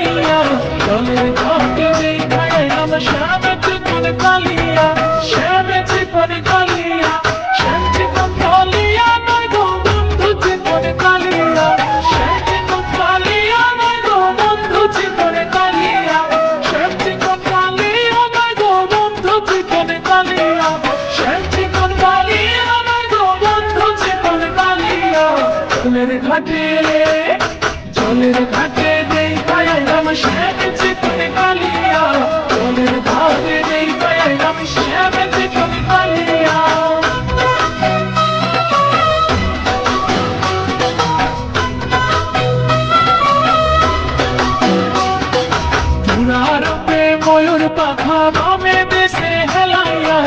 কালিয়া জলের ঘাটে দেখায় আমার শ্যামে চিকন কালিয়া শ্যামে চিকন কালিয়া শ্যাম চিকন কালিয়া নয় গো বন্ধু চিকন কালিয়া শ্যাম চিকন কালিয়া নয় গো বন্ধু চিকন কালিয়া শ্যাম চিকন কালিয়া নয় গো বন্ধু চিকন কালিয়া শ্যাম চিকন কালিয়া নয় গো বন্ধু চিকন কালিয়া জলের ঘাটে দেখায় আমার শ্যামে চিকন কালিয়া জলের ঘাটে দেখায় আমার শ্যামে চিকন কালিয়া মুরারূপে ময়ূর পাখা বামে দেশে হেলাইয়া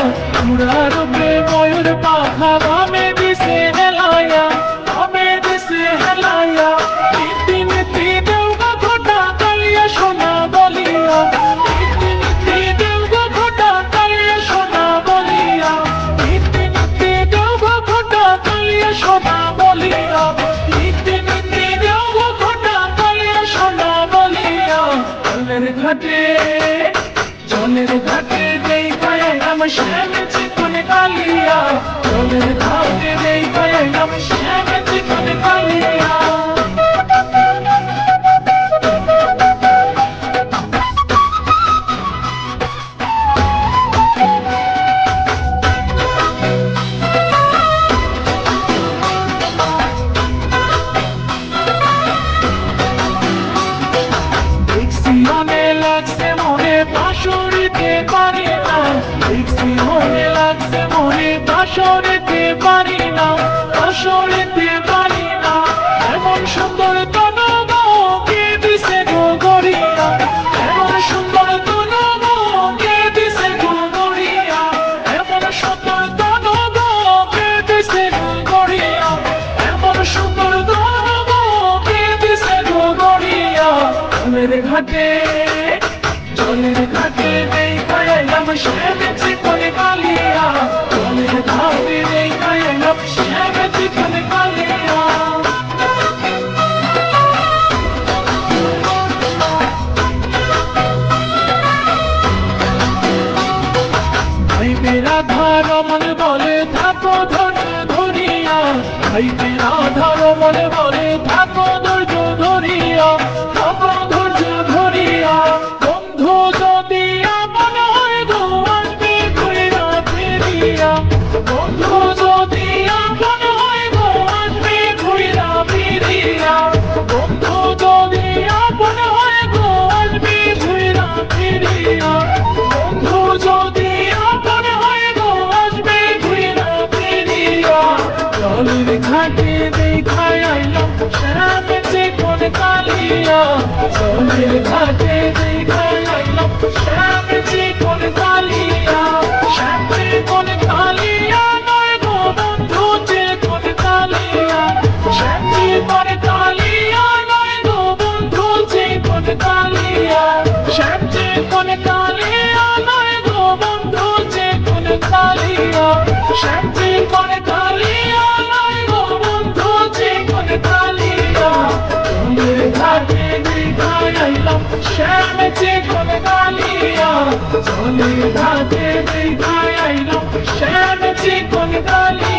মুরারূপে ময়ূর পাখা বামে দেশে হেলাইয়া বামে দেশে হেলাইয়া নীতি নীতি দেওগা ঘটা কালিয়া সোনা বলিয়া নীতি নীতি দেওগা ঘটা কালিয়া সোনা বলিয়া নীতি নীতি দেওগা ঘটা কালিয়া সোনা বলিয়া নীতি নীতি দেওগা ঘটা কালিয়া সোনা বলিয়া জলের ঘাটে দেখায় আমার শ্যামে চিকন কালিয়া জলের ঘাটে দেখায় আমার শ্যামে চিকন কালিয়া দেখছি মনে লাগছে মনে বাঁশরিতে পারি না দেখছি মনে লাগছে মনে বাঁশরিতে পারি না বাঁশরিতে পারি না এমন সুন্দর তনু কে দিছে গো গড়িয়া এমন সুন্দর তনু কে দিছে গো গড়িয়া এমন সুন্দর তনু কে দিছে গো গড়িয়া এমন সুন্দর তনু কে দিছে গো গড়িয়া জলের ঘাটে দেখায় আমার শ্যামে চিকন কালিয়া জলের ঘাটে দেখায় আমার শ্যামে চিকন কালিয়া ভাইবে রাধা রমন বলে থাকো ধৈর্য ধরিয়া ভাইবে রাধা রমন বলে থাকো ধৈর্য ধরিয়া থাকো ধৈর্য ধরিয়া বন্ধু যদি আপন হয় গো আসবে ঘুরিয়া ফিরিয়া বন্ধু যদি আপন হয় গো আসবে ঘুরিয়া ফিরিয়া বন্ধু যদি আপন হয় গো আসবে ঘুরিয়া ফিরিয়া বন্ধু যদি আপন হয় গো আসবে ঘুরিয়া ফিরিয়া জলের ঘাটে দেখায় আইলাম শ্যামে চিকন কালিয়া জলের ঘাটে দেখায় আইলাম শ্যামে চিকন কালিয়া শ্যাম চিকন কালিয়া নয় গো বন্ধু চিকন কালিয়া শ্যাম চিকন কালিয়া নয় গো বন্ধু চিকন কালিয়া শ্যাম চিকন কালিয়া নয় গো বন্ধু চিকন কালিয়া শ্যাম চিকন কালিয়া নয় গো বন্ধু চিকন কালিয়া জলের ঘাটে দেখায় আইলাম শ্যামে চিকন কালিয়া জলের ঘাটে দেখায় আইলাম শ্যামে চিকন কালিয়া